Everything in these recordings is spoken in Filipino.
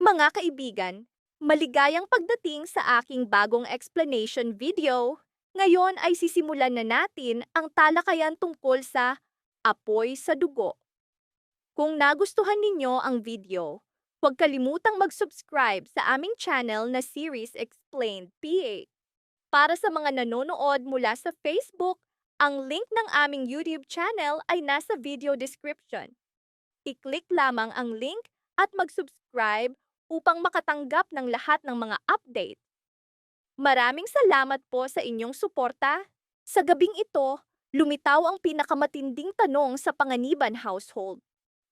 Mga kaibigan, maligayang pagdating sa aking bagong explanation video. Ngayon ay sisimulan na natin ang talakayan tungkol sa apoy sa dugo. Kung nagustuhan ninyo ang video, huwag kalimutang mag-subscribe sa aming channel na Series Explained PH. Para sa mga nanonood mula sa Facebook, ang link ng aming YouTube channel ay nasa video description. I-click lamang ang link at mag-subscribe upang makatanggap ng lahat ng mga update. Maraming salamat po sa inyong suporta. Sa gabing ito, lumitaw ang pinakamatinding tanong sa Panganiban household.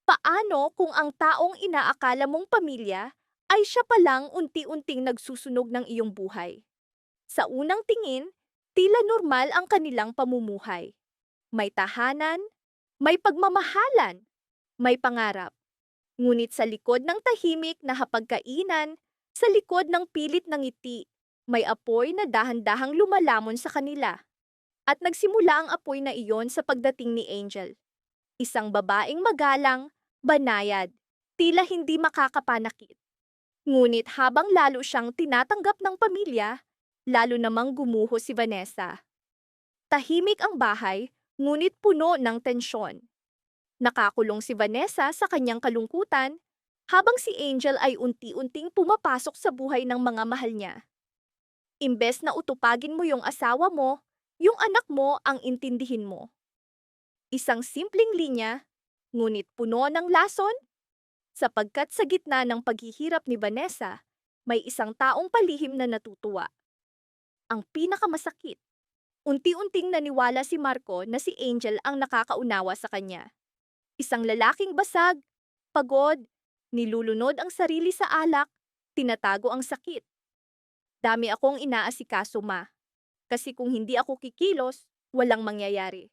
Paano kung ang taong inaakala mong pamilya ay siya palang unti-unting nagsusunog ng iyong buhay? Sa unang tingin, tila normal ang kanilang pamumuhay. May tahanan, may pagmamahalan, may pangarap. Ngunit sa likod ng tahimik na hapagkainan, sa likod ng pilit ng ngiti, may apoy na dahan-dahang lumalamon sa kanila. At nagsimula ang apoy na iyon sa pagdating ni Angel. Isang babaeng magalang, banayad, tila hindi makakapanakit. Ngunit habang lalo siyang tinatanggap ng pamilya, lalo namang gumuho si Vanessa. Tahimik ang bahay, ngunit puno ng tensyon. Nakakulong si Vanessa sa kanyang kalungkutan, habang si Angel ay unti-unting pumapasok sa buhay ng mga mahal niya. Imbes na utupagin mo yung asawa mo, yung anak mo ang intindihin mo. Isang simpleng linya, ngunit puno ng lason, sapagkat sa gitna ng paghihirap ni Vanessa, may isang taong palihim na natutuwa. Ang pinakamasakit, unti-unting naniwala si Marco na si Angel ang nakakaunawa sa kanya. Isang lalaking basag, pagod, nilulunod ang sarili sa alak, tinatago ang sakit. Dami akong inaasikaso, ma. Kasi kung hindi ako kikilos, walang mangyayari.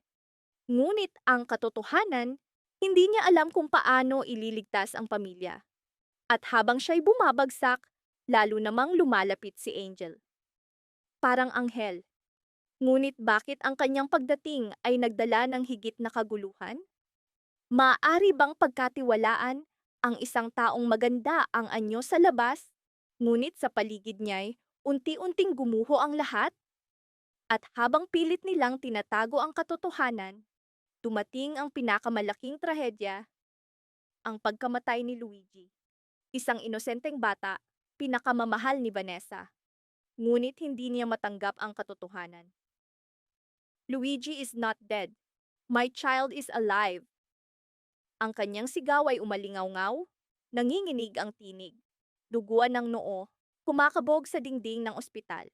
Ngunit ang katotohanan, hindi niya alam kung paano ililigtas ang pamilya. At habang siya'y bumabagsak, lalo namang lumalapit si Angel. Parang anghel. Ngunit bakit ang kanyang pagdating ay nagdala ng higit na kaguluhan? Maaari bang pagkatiwalaan ang isang taong maganda ang anyo sa labas, ngunit sa paligid niya'y unti-unting gumuho ang lahat? At habang pilit nilang tinatago ang katotohanan, dumating ang pinakamalaking trahedya, ang pagkamatay ni Luigi. Isang inosenteng bata, pinakamamahal ni Vanessa. Ngunit hindi niya matanggap ang katotohanan. Luigi is not dead. My child is alive. Ang kanyang sigaw ay umalingaw-ngaw, nanginginig ang tinig. Duguan ng noo, kumakabog sa dingding ng ospital.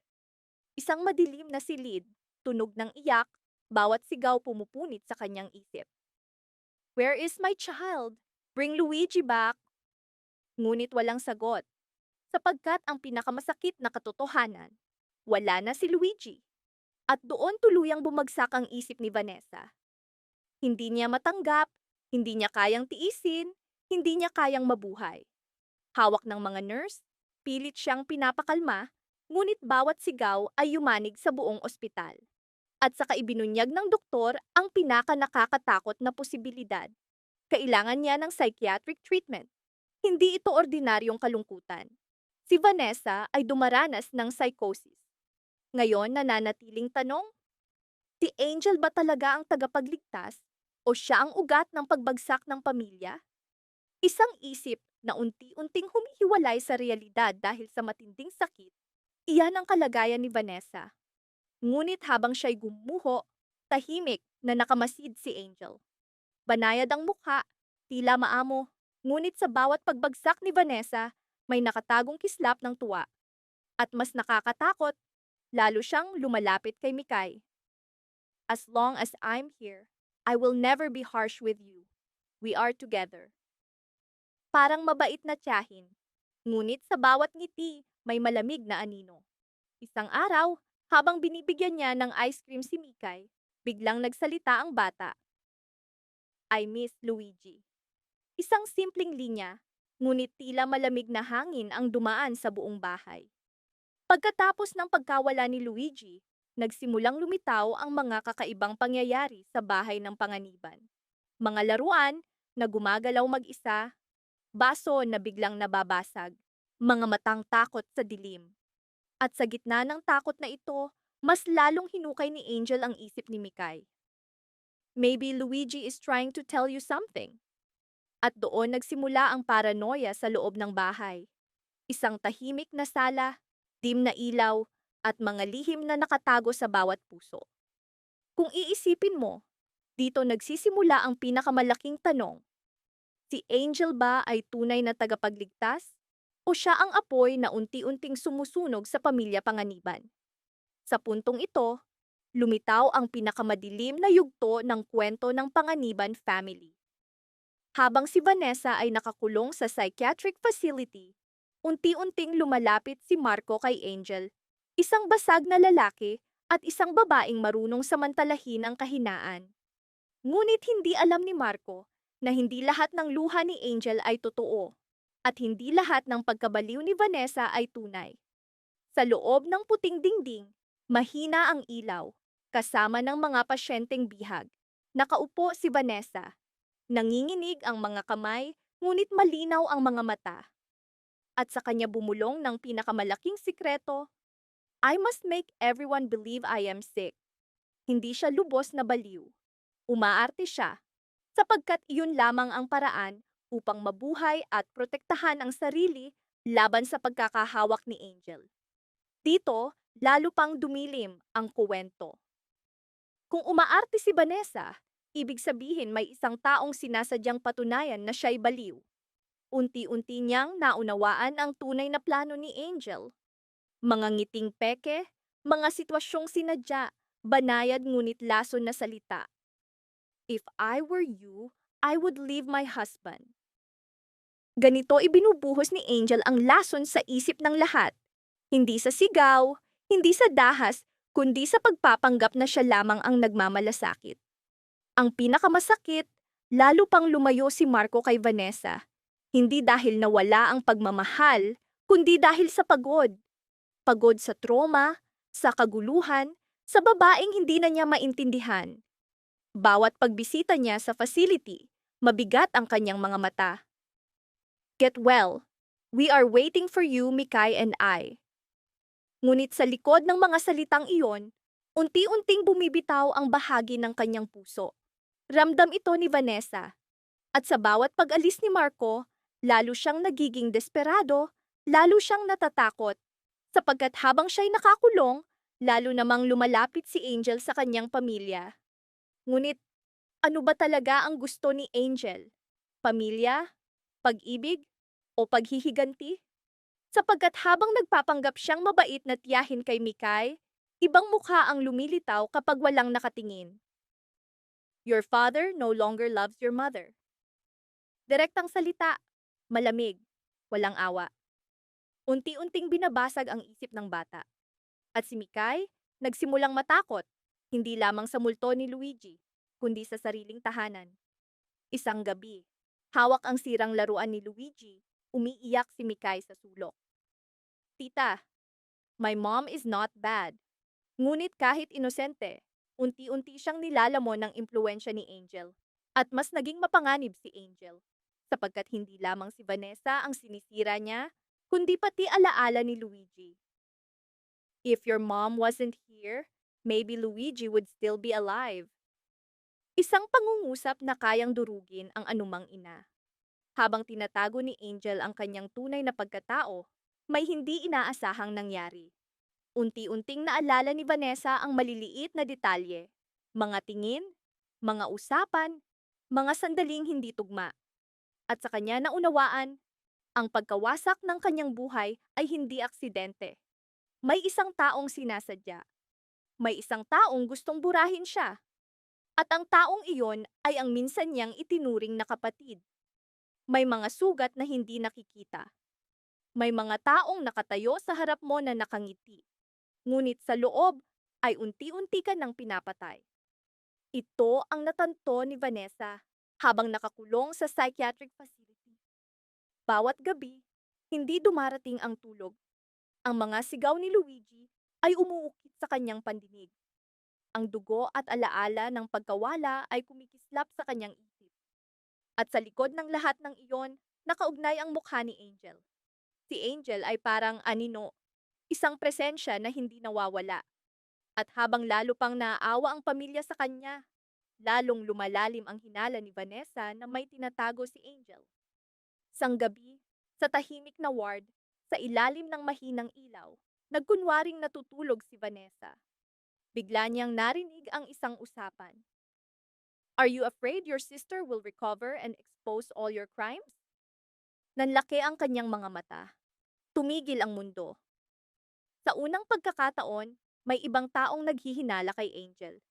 Isang madilim na silid, tunog ng iyak, bawat sigaw pumupunit sa kanyang isip. Where is my child? Bring Luigi back! Ngunit walang sagot, sapagkat ang pinakamasakit na katotohanan, wala na si Luigi. At doon tuluyang bumagsak ang isip ni Vanessa. Hindi niya matanggap, hindi niya kayang tiisin, hindi niya kayang mabuhay. Hawak ng mga nurse, pilit siyang pinapakalma, ngunit bawat sigaw ay yumanig sa buong ospital. At saka ibinunyag ng doktor ang pinaka-nakakatakot na posibilidad. Kailangan niya ng psychiatric treatment. Hindi ito ordinaryong kalungkutan. Si Vanessa ay dumaranas ng psychosis. Ngayon nananatiling tanong, si Angel ba talaga ang tagapagligtas o siya ang ugat ng pagbagsak ng pamilya? Isang isip na unti-unting humihiwalay sa realidad dahil sa matinding sakit, iyan ang kalagayan ni Vanessa. Ngunit habang siya'y gumuho, tahimik na nakamasid si Angel. Banayad ang mukha, tila maamo, ngunit sa bawat pagbagsak ni Vanessa, may nakatagong kislap ng tuwa. At mas nakakatakot, lalo siyang lumalapit kay Mikay. As long as I'm here, I will never be harsh with you. We are together. Parang mabait na tiyahin, ngunit sa bawat ngiti may malamig na anino. Isang araw, habang binibigyan niya ng ice cream si Mikay, biglang nagsalita ang bata. I miss Luigi. Isang simpleng linya, ngunit tila malamig na hangin ang dumaan sa buong bahay. Pagkatapos ng pagkawala ni Luigi, nagsimulang lumitaw ang mga kakaibang pangyayari sa bahay ng Panganiban. Mga laruan na gumagalaw mag-isa, baso na biglang nababasag, mga matang takot sa dilim. At sa gitna ng takot na ito, mas lalong hinukay ni Angel ang isip ni Mikay. Maybe Luigi is trying to tell you something. At doon nagsimula ang paranoia sa loob ng bahay. Isang tahimik na sala, dim na ilaw, at mga lihim na nakatago sa bawat puso. Kung iisipin mo, dito nagsisimula ang pinakamalaking tanong. Si Angel ba ay tunay na tagapagligtas? O siya ang apoy na unti-unting sumusunog sa pamilya Panganiban? Sa puntong ito, lumitaw ang pinakamadilim na yugto ng kwento ng Panganiban family. Habang si Vanessa ay nakakulong sa psychiatric facility, unti-unting lumalapit si Marco kay Angel, isang basag na lalaki at isang babaeng marunong samantalahin ang kahinaan. Ngunit hindi alam ni Marco na hindi lahat ng luha ni Angel ay totoo at hindi lahat ng pagkabaliw ni Vanessa ay tunay. Sa loob ng puting dingding, mahina ang ilaw, kasama ng mga pasyenteng bihag. Nakaupo si Vanessa. Nanginginig ang mga kamay, ngunit malinaw ang mga mata. At sa kanya bumulong ng pinakamalaking sikreto, I must make everyone believe I am sick. Hindi siya lubos na baliw. Umaarte siya, sapagkat iyon lamang ang paraan upang mabuhay at protektahan ang sarili laban sa pagkakahawak ni Angel. Dito, lalo pang dumilim ang kuwento. Kung umaarte si Vanessa, ibig sabihin may isang taong sinasadyang patunayan na siya'y baliw. Unti-unti niyang naunawaan ang tunay na plano ni Angel. Mga ngiting peke, mga sitwasyong sinadya, banayad ngunit lason na salita. If I were you, I would leave my husband. Ganito ibinubuhos ni Angel ang lason sa isip ng lahat. Hindi sa sigaw, hindi sa dahas, kundi sa pagpapanggap na siya lamang ang nagmamalasakit. Ang pinakamasakit, lalo pang lumayo si Marco kay Vanessa. Hindi dahil nawala ang pagmamahal, kundi dahil sa pagod. Pagod sa trauma, sa kaguluhan, sa babaeng hindi na niya maintindihan. Bawat pagbisita niya sa facility, mabigat ang kanyang mga mata. Get well. We are waiting for you, Mikay and I. Ngunit sa likod ng mga salitang iyon, unti-unting bumibitaw ang bahagi ng kanyang puso. Ramdam ito ni Vanessa. At sa bawat pag-alis ni Marco, lalo siyang nagiging desperado, lalo siyang natatakot. Sapagkat habang siya'y nakakulong, lalo namang lumalapit si Angel sa kanyang pamilya. Ngunit, ano ba talaga ang gusto ni Angel? Pamilya? Pag-ibig? O paghihiganti? Sapagkat habang nagpapanggap siyang mabait na tiyahin kay Mikay, ibang mukha ang lumilitaw kapag walang nakatingin. Your father no longer loves your mother. Direktang salita, malamig, walang awa. Unti-unting binabasag ang isip ng bata. At si Mikay, nagsimulang matakot, hindi lamang sa multo ni Luigi, kundi sa sariling tahanan. Isang gabi, hawak ang sirang laruan ni Luigi, umiiyak si Mikay sa sulok. Tita, my mom is not bad. Ngunit kahit inosente, unti-unti siyang nilalamon ng impluensya ni Angel. At mas naging mapanganib si Angel, sapagkat hindi lamang si Vanessa ang sinisira niya, kundi pati alaala ni Luigi. If your mom wasn't here, maybe Luigi would still be alive. Isang pangungusap na kayang durugin ang anumang ina. Habang tinatago ni Angel ang kanyang tunay na pagkatao, may hindi inaasahang nangyari. Unti-unting naalala ni Vanessa ang maliliit na detalye, mga tingin, mga usapan, mga sandaling hindi tugma. At sa kanya naunawaan, ang pagkawasak ng kanyang buhay ay hindi aksidente. May isang taong sinasadya. May isang taong gustong burahin siya. At ang taong iyon ay ang minsan niyang itinuring na kapatid. May mga sugat na hindi nakikita. May mga taong nakatayo sa harap mo na nakangiti. Ngunit sa loob ay unti-unti ka nang pinapatay. Ito ang natanto ni Vanessa habang nakakulong sa psychiatric facility. Bawat gabi, hindi dumarating ang tulog. Ang mga sigaw ni Luigi ay umuukit sa kanyang pandinig. Ang dugo at alaala ng pagkawala ay kumikislap sa kanyang isip. At sa likod ng lahat ng iyon, nakaugnay ang mukha ni Angel. Si Angel ay parang anino, isang presensya na hindi nawawala. At habang lalo pang naaawa ang pamilya sa kanya, lalong lumalalim ang hinala ni Vanessa na may tinatago si Angel. Sang gabi, sa tahimik na ward, sa ilalim ng mahinang ilaw, nagkunwaring natutulog si Vanessa. Bigla niyang narinig ang isang usapan. Are you afraid your sister will recover and expose all your crimes? Nanlaki ang kanyang mga mata. Tumigil ang mundo. Sa unang pagkakataon, may ibang taong naghihinala kay Angel.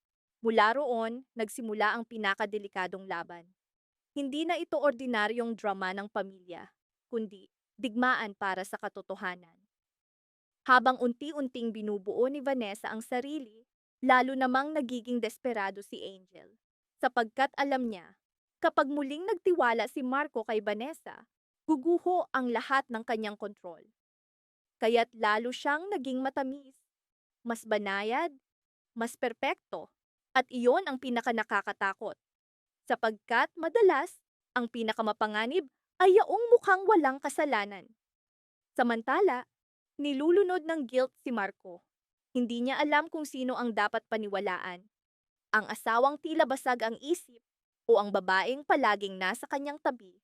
Mula roon, nagsimula ang pinakadelikadong laban. Hindi na ito ordinaryong drama ng pamilya, kundi digmaan para sa katotohanan. Habang unti-unting binubuo ni Vanessa ang sarili, lalo namang nagiging desperado si Angel. Sapagkat alam niya, kapag muling nagtiwala si Marco kay Vanessa, guguho ang lahat ng kanyang kontrol. Kaya't lalo siyang naging matamis, mas banayad, mas perpekto, at iyon ang pinakanakakatakot. Sapagkat madalas, ang pinakamapanganib ay yaong mukhang walang kasalanan. Samantala, nilulunod ng guilt si Marco. Hindi niya alam kung sino ang dapat paniwalaan. Ang asawang tila basag ang isip o ang babaeng palaging nasa kanyang tabi.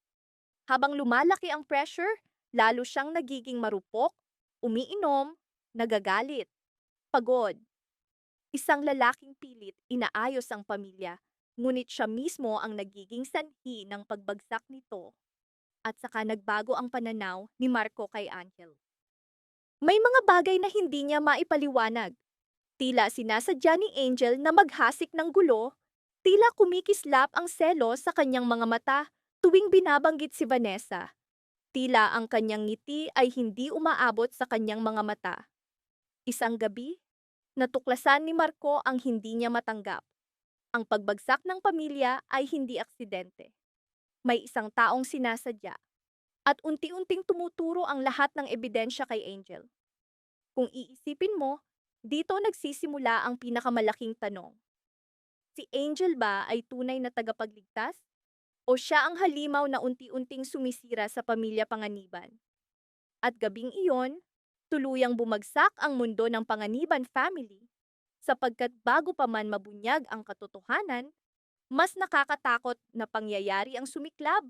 Habang lumalaki ang pressure, lalo siyang nagiging marupok, umiinom, nagagalit, pagod. Isang lalaking pilit inaayos ang pamilya, ngunit siya mismo ang nagiging sanhi ng pagbagsak nito. At saka nagbago ang pananaw ni Marco kay Angel. May mga bagay na hindi niya maipaliwanag. Tila sinasadya ni Angel na maghasik ng gulo, tila kumikislap ang selos sa kanyang mga mata tuwing binabanggit si Vanessa. Tila ang kanyang ngiti ay hindi umaabot sa kanyang mga mata. Isang gabi, natuklasan ni Marco ang hindi niya matanggap. Ang pagbagsak ng pamilya ay hindi aksidente. May isang taong sinasadya. At unti-unting tumuturo ang lahat ng ebidensya kay Angel. Kung iisipin mo, dito nagsisimula ang pinakamalaking tanong. Si Angel ba ay tunay na tagapagligtas? O siya ang halimaw na unti-unting sumisira sa pamilya Panganiban? At gabing iyon, tuluyang bumagsak ang mundo ng Panganiban family sapagkat bago pa man mabunyag ang katotohanan, mas nakakatakot na pangyayari ang sumiklab.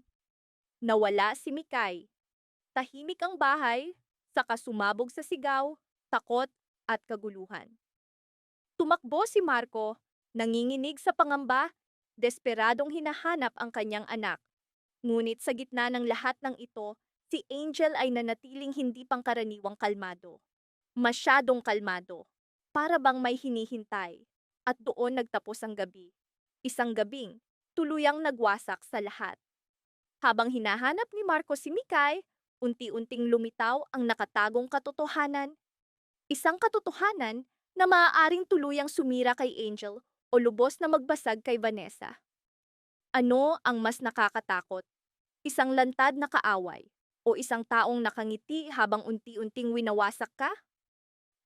Nawala si Mikay. Tahimik ang bahay, saka sumabog sa sigaw, takot at kaguluhan. Tumakbo si Marco, nanginginig sa pangamba, desperadong hinahanap ang kanyang anak. Ngunit sa gitna ng lahat ng ito, si Angel ay nanatiling hindi pangkaraniwang kalmado. Masyadong kalmado, para bang may hinihintay. At doon nagtapos ang gabi. Isang gabing tuluyang nagwasak sa lahat. Habang hinahanap ni Marco si Mikay, unti-unting lumitaw ang nakatagong katotohanan. Isang katotohanan na maaaring tuluyang sumira kay Angel o lubos na magbasag kay Vanessa. Ano ang mas nakakatakot? Isang lantad na kaaway o isang taong nakangiti habang unti-unting winawasak ka?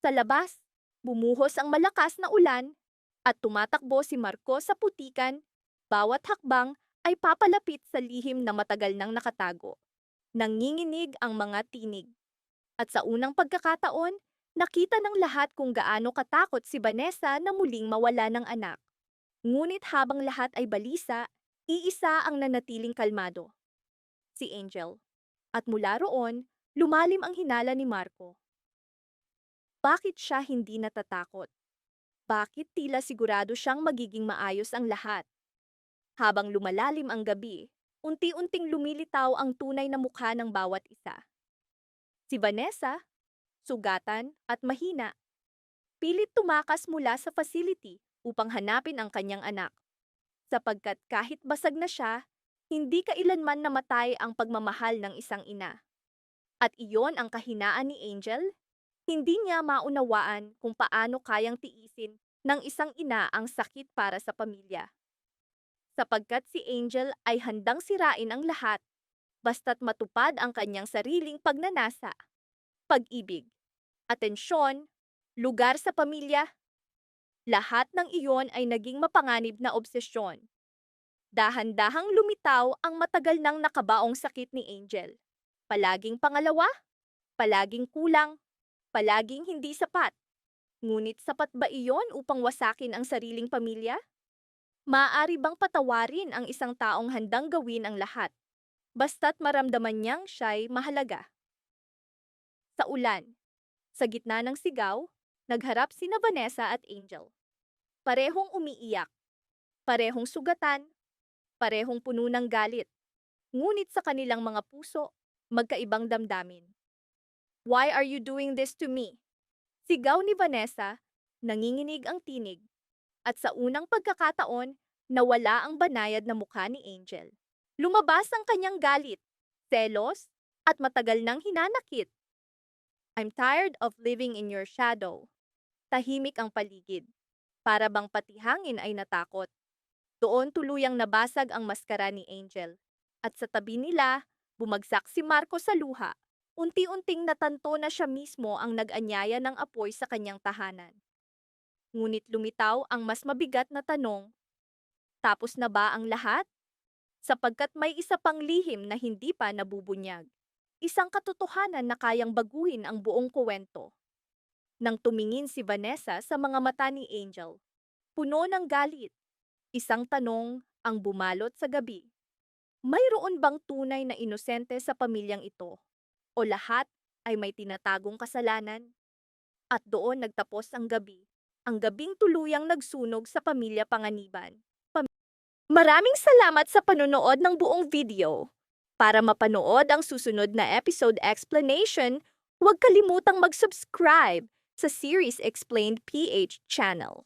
Sa labas, bumuhos ang malakas na ulan at tumatakbo si Marco sa putikan. Bawat hakbang ay papalapit sa lihim na matagal nang nakatago. Nanginginig ang mga tinig. At sa unang pagkakataon, nakita ng lahat kung gaano katakot si Vanessa na muling mawala ng anak. Ngunit habang lahat ay balisa, iisa ang nanatiling kalmado. Si Angel. At mula roon, lumalim ang hinala ni Marco. Bakit siya hindi natatakot? Bakit tila sigurado siyang magiging maayos ang lahat? Habang lumalalim ang gabi, unti-unting lumilitaw ang tunay na mukha ng bawat isa. Si Vanessa, sugatan at mahina, pilit tumakas mula sa facility upang hanapin ang kanyang anak. Sapagkat kahit basag na siya, hindi kailanman namatay ang pagmamahal ng isang ina. At iyon ang kahinaan ni Angel. Hindi niya maunawaan kung paano kayang tiisin ng isang ina ang sakit para sa pamilya. Sapagkat si Angel ay handang sirain ang lahat, basta't matupad ang kanyang sariling pagnanasa. Pag-ibig, atensyon, lugar sa pamilya. Lahat ng iyon ay naging mapanganib na obsesyon. Dahan-dahang lumitaw ang matagal nang nakabaong sakit ni Angel. Palaging pangalawa, Palaging kulang, palaging hindi sapat. Ngunit sapat ba iyon upang wasakin ang sariling pamilya? Maaari bang patawarin ang isang taong handang gawin ang lahat, basta't maramdaman niyang siya'y mahalaga? Sa ulan, sa gitna ng sigaw, nagharap sina Vanessa at Angel. Parehong umiiyak, parehong sugatan, parehong puno ng galit. Ngunit sa kanilang mga puso, magkaibang damdamin. Why are you doing this to me? Sigaw ni Vanessa, nanginginig ang tinig. At sa unang pagkakataon, nawala ang banayad na mukha ni Angel. Lumabas ang kanyang galit, selos, at matagal nang hinanakit. I'm tired of living in your shadow. Tahimik ang paligid. Para bang pati hangin ay natakot. Doon tuluyang nabasag ang maskara ni Angel. At sa tabi nila, bumagsak si Marco sa luha. Unti-unting natanto na siya mismo ang nag-anyaya ng apoy sa kanyang tahanan. Ngunit lumitaw ang mas mabigat na tanong, tapos na ba ang lahat? Sapagkat may isa pang lihim na hindi pa nabubunyag. Isang katotohanan na kayang baguhin ang buong kuwento. Nang tumingin si Vanessa sa mga mata ni Angel, puno ng galit, isang tanong ang bumalot sa gabi. Mayroon bang tunay na inosente sa pamilyang ito? O lahat ay may tinatagong kasalanan? At doon nagtapos ang gabi. Ang gabing tuluyang nagsunog sa pamilya Panganiban. Maraming salamat sa panonood ng buong video. Para mapanood ang susunod na episode explanation, huwag kalimutang mag-subscribe sa Series Explained PH channel.